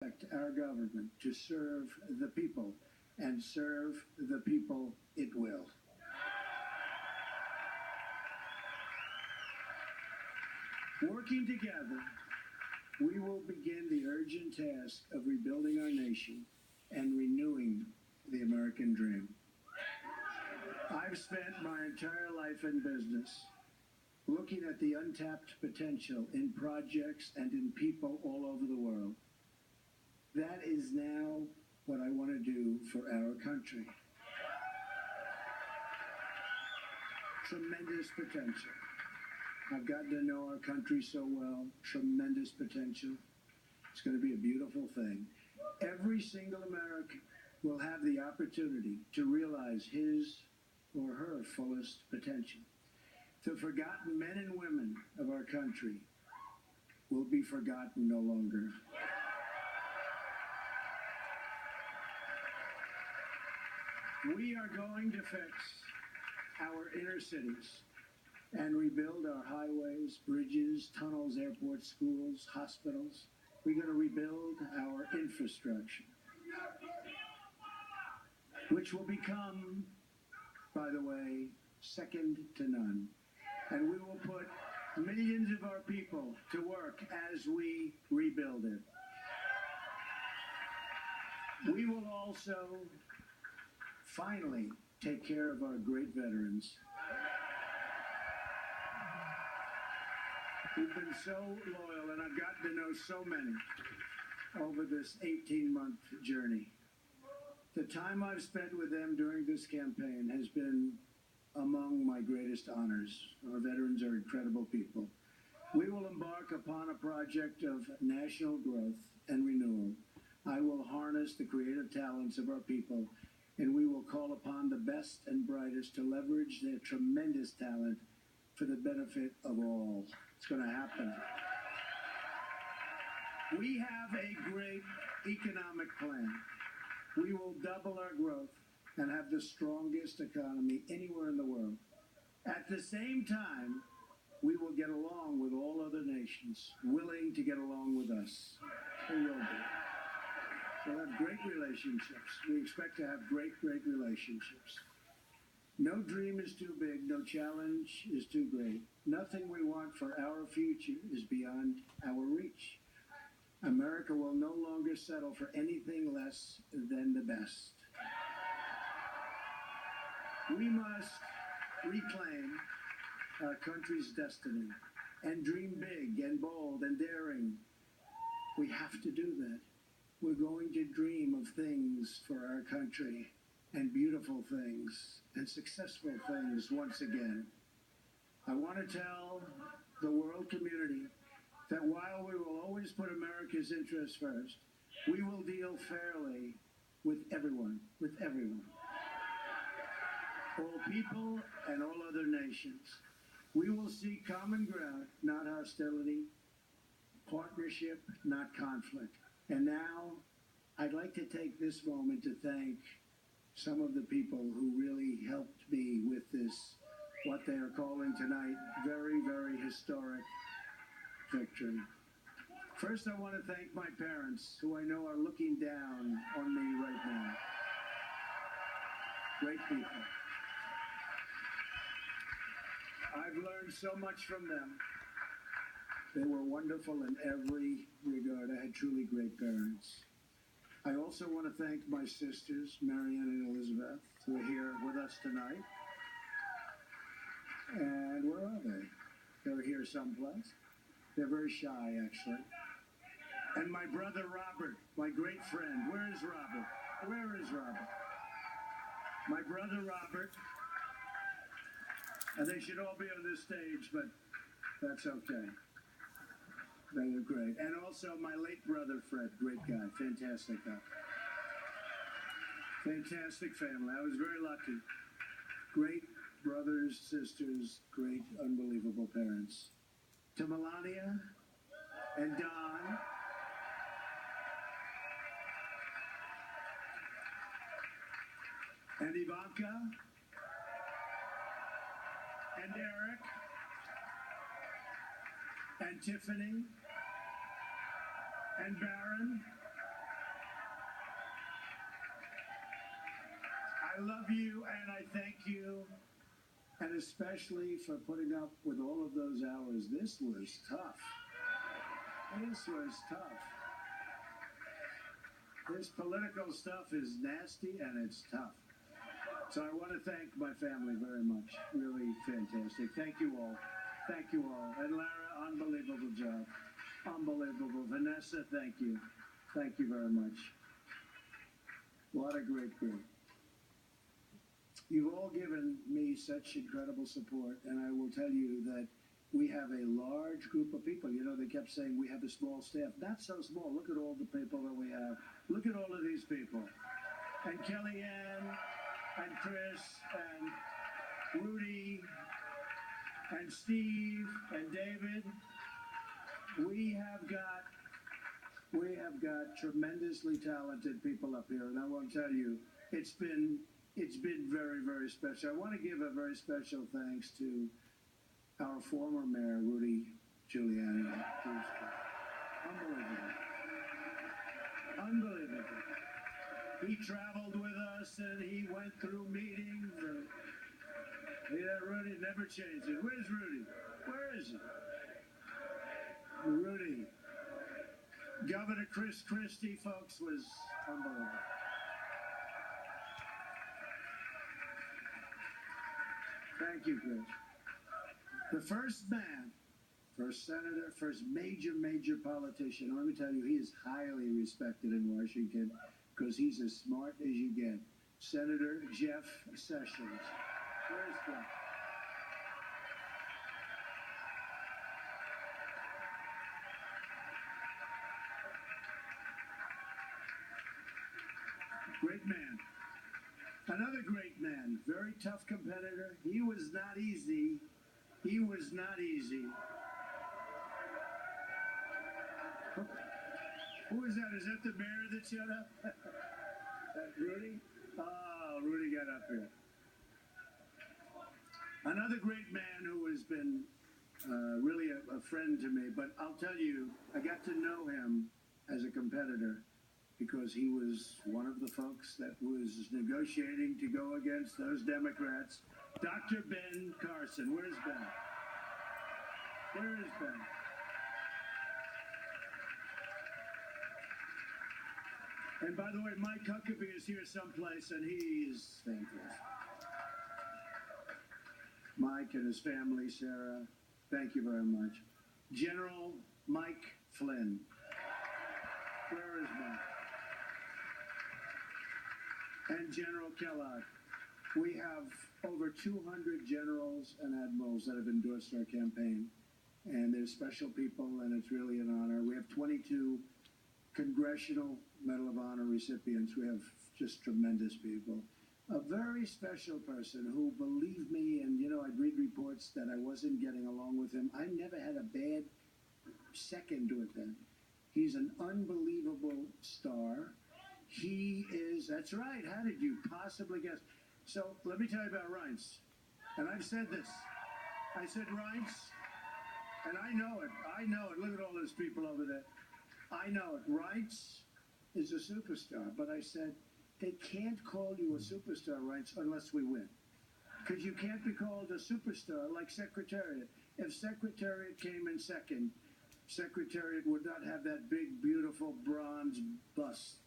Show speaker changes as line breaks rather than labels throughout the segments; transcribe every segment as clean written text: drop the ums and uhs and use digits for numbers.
our government to serve the people, and serve the people it will. Working together, we will begin the urgent task of rebuilding our nation and renewing the American dream. I've spent my entire life in business looking at the untapped potential in projects and in people all over the world. That is now what I want to do for our country. Tremendous potential. I've gotten to know our country so well. Tremendous potential. It's going to be a beautiful thing. Every single American will have the opportunity to realize his or her fullest potential. The forgotten men and women of our country will be forgotten no longer. We are going to fix our inner cities and rebuild our highways, bridges, tunnels, airports, schools, hospitals. We're going to rebuild our infrastructure, which will become, by the way, second to none. And we will put millions of our people to work as we rebuild it. We will also finally take care of our great veterans. We've been so loyal, and I've gotten to know so many over this 18-month journey. The time I've spent with them during this campaign has been among my greatest honors. Our veterans are incredible people. We will embark upon a project of national growth and renewal. I will harness the creative talents of our people, and we will call upon the best and brightest to leverage their tremendous talent for the benefit of all. It's going to happen. We have a great economic plan. We will double our growth and have the strongest economy anywhere in the world. At the same time, we will get along with all other nations willing to get along with us. We will be. We'll have great relationships. We expect to have great relationships. No dream is too big. No challenge is too great. Nothing we want for our future is beyond our reach. America will no longer settle for anything less than the best. We must reclaim our country's destiny and dream big and bold and daring. We have to do that. We're going to dream of things for our country, and beautiful things and successful things once again. I want to tell the world community that while we will always put America's interests first, we will deal fairly with everyone, all people and all other nations. We will seek common ground, not hostility, partnership, not conflict. And now, I'd like to take this moment to thank some of the people who really helped me with this, what they are calling tonight, very, very historic victory. First, I want to thank my parents, who I know are looking down on me right now. Great people. I've learned so much from them. They were wonderful in every regard. I had truly great parents. I also want to thank my sisters, Marianne and Elizabeth, who are here with us tonight. And where are they? They're here someplace. They're very shy, actually. And my brother Robert, my great friend. Where is Robert? Where is Robert? My brother Robert. And they should all be on this stage, but that's okay. They were great. And also my late brother, Fred. Great guy. Fantastic guy. Fantastic family. I was very lucky. Great brothers, sisters, great, unbelievable parents. To Melania and Don. And Ivanka. And Eric. And Tiffany. And Baron, I love you and I thank you, and especially for putting up with all of those hours. This was tough. This was tough. This political stuff is nasty and it's tough. So I want to thank my family very much. Really fantastic. Thank you all. Thank you all. And Lara, unbelievable job. Unbelievable. Vanessa, thank you. Thank you very much. What a great group. You've all given me such incredible support, and I will tell you that we have a large group of people. You know, they kept saying we have a small staff. Not so small. Look at all the people that we have. Look at all of these people. And Kellyanne, and Chris, and Rudy, and Steve, and David. We have got tremendously talented people up here, and I want to tell you, it's been very, very special. I want to give a very special thanks to our former mayor, Rudy Giuliani. Unbelievable. Unbelievable. He traveled with us and he went through meetings. Rudy never changes. Where's Rudy? Where is he? Rudy. Governor Chris Christie, folks, was unbelievable. Thank you, Chris. The first man, first senator, first major politician, let me tell you, he is highly respected in Washington because he's as smart as you get. Senator Jeff Sessions. Where's Jeff? Great man. Another great man, very tough competitor. He was not easy. He was not easy. Who is that? Is that the mayor that shut up? That Rudy? Oh, Rudy got up here. Another great man who has been really a friend to me, but I'll tell you, I got to know him as a competitor because he was one of the folks that was negotiating to go against those Democrats. Dr. Ben Carson. Where's Ben? Where is Ben? And by the way, Mike Huckabee is here someplace, and he's fantastic. Mike and his family, Sarah, thank you very much. General Mike Flynn. Where is Mike? And General Kellogg. We have over 200 generals and admirals that have endorsed our campaign. And they're special people, and it's really an honor. We have 22 Congressional Medal of Honor recipients. We have just tremendous people. A very special person who believed me, and, you know, I'd read reports that I wasn't getting along with him. I never had a bad second with him. He's an unbelievable star. He is, that's right, how did you possibly guess? So let me tell you about Reince. And I've said this. I said, Reince, and I know it. Look at all those people over there. I know it. Reince is a superstar. But I said, they can't call you a superstar, Reince, unless we win. Because you can't be called a superstar like Secretariat. If Secretariat came in second, Secretariat would not have that big, beautiful bronze bust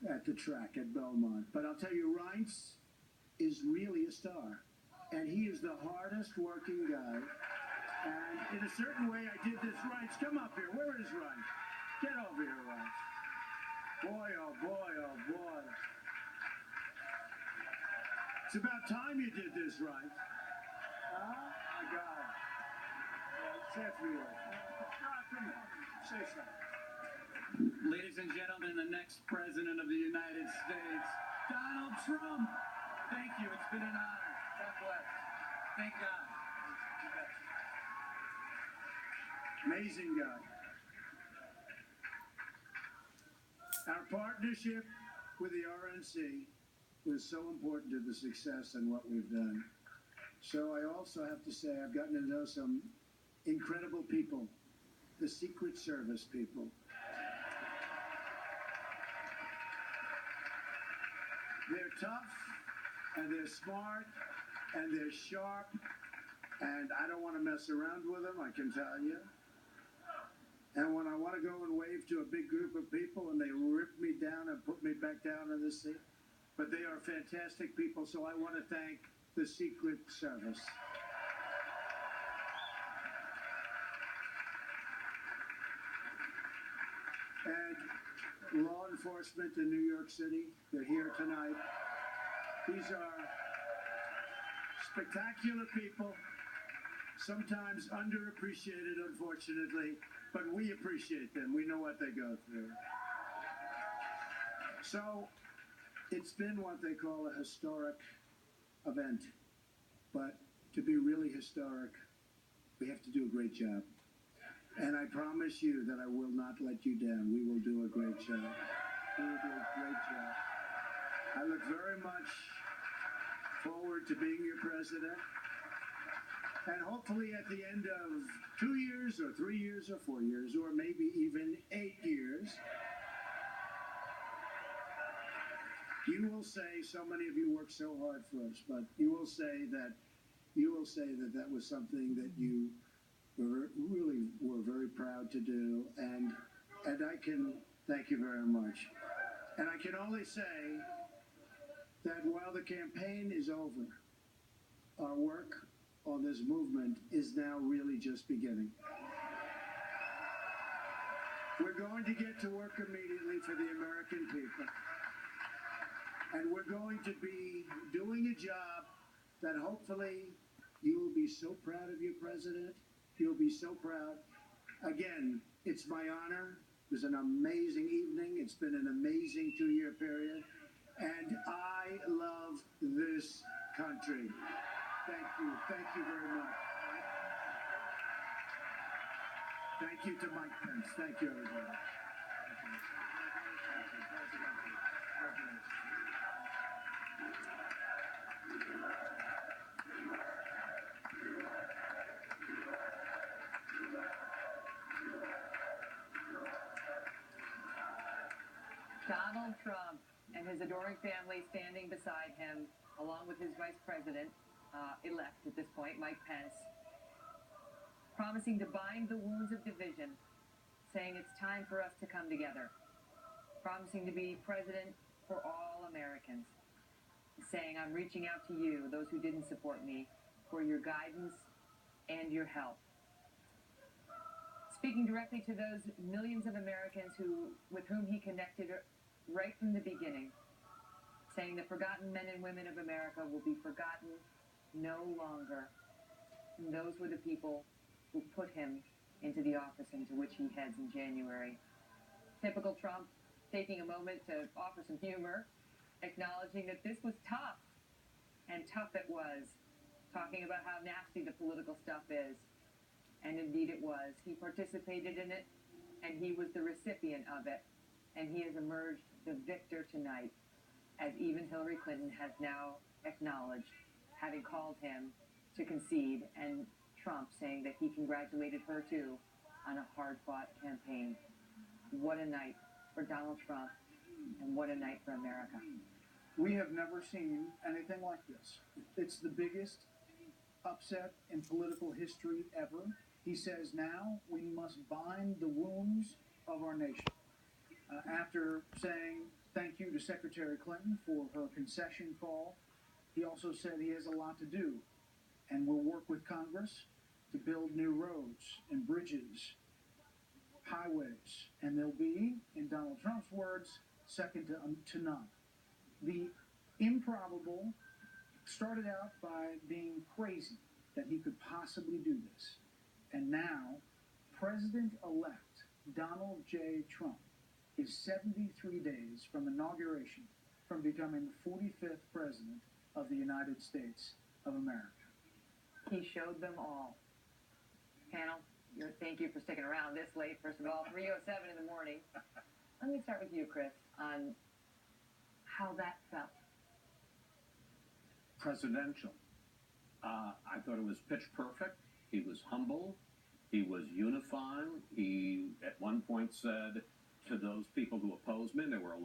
at the track at Belmont. But I'll tell you, Reince is really a star. And he is the hardest working guy. And in a certain way, I did this. Reince, come up here. Where is Reince? Get over here, Reince. Boy, oh boy, oh boy. It's about time you did this, Reince. Oh, my God. Say it for you. Come on. Say something.
Ladies and gentlemen, the next president of the United States, Donald Trump. Thank you. It's been an honor. God bless. Thank God.
Amazing guy. Our partnership with the RNC was so important to the success and what we've done. So I also have to say I've gotten to know some incredible people, the Secret Service people. They're tough, and they're smart, and they're sharp, and I don't want to mess around with them, I can tell you. And when I want to go and wave to a big group of people and they rip me down and put me back down in the seat, but they are fantastic people, so I want to thank the Secret Service. And law enforcement in New York City, they're here tonight. These are spectacular people, sometimes underappreciated, unfortunately, but we appreciate them. We know what they go through. So, it's been what they call a historic event, but to be really historic, we have to do a great job. And I promise you that I will not let you down. We will do a great job. We will do a great job. I look very much forward to being your president. And hopefully at the end of 2 years or 3 years or 4 years or maybe even 8 years, you will say, so many of you worked so hard for us, but you will say that that was something that you really were very proud to do, and I can thank you very much. And I can only say that while the campaign is over, our work on this movement is now really just beginning. We're going to get to work immediately for the American people. And we're going to be doing a job that hopefully you will be so proud of your president. You'll be so proud. Again, it's my honor. It was an amazing evening. It's been an amazing 2-year period. And I love this country. Thank you. Thank you very much. Thank you to Mike Pence. Thank you, everybody.
Donald Trump and his adoring family standing beside him, along with his vice president, elect at this point, Mike Pence, promising to bind the wounds of division, saying it's time for us to come together, promising to be president for all Americans, saying I'm reaching out to you, those who didn't support me, for your guidance and your help. Speaking directly to those millions of Americans with whom he connected right from the beginning, saying the forgotten men and women of America will be forgotten no longer. And those were the people who put him into the office into which he heads in January. Typical Trump, taking a moment to offer some humor, acknowledging that this was tough, and tough it was, talking about how nasty the political stuff is. And indeed it was. He participated in it, and he was the recipient of it. And he has emerged the victor tonight, as even Hillary Clinton has now acknowledged, having called him to concede, and Trump saying that he congratulated her too on a hard-fought campaign. What a night for Donald Trump, and what a night for America.
We have never seen anything like this. It's the biggest upset in political history ever. He says now we must bind the wounds of our nation. After saying thank you to Secretary Clinton for her concession call, he also said he has a lot to do and will work with Congress to build new roads and bridges, highways, and they'll be, in Donald Trump's words, second to none. The improbable started out by being crazy that he could possibly do this. And now, President-elect Donald J. Trump is 73 days from inauguration from becoming the 45th President of the United States of America.
He showed them all. Panel, thank you for sticking around this late, first of all, 3:07 in the morning. Let me start with you, Chris, on how that felt.
Presidential. I thought it was pitch perfect. He was humble. He was unifying. He, at one point, said to those people who opposed me, there were a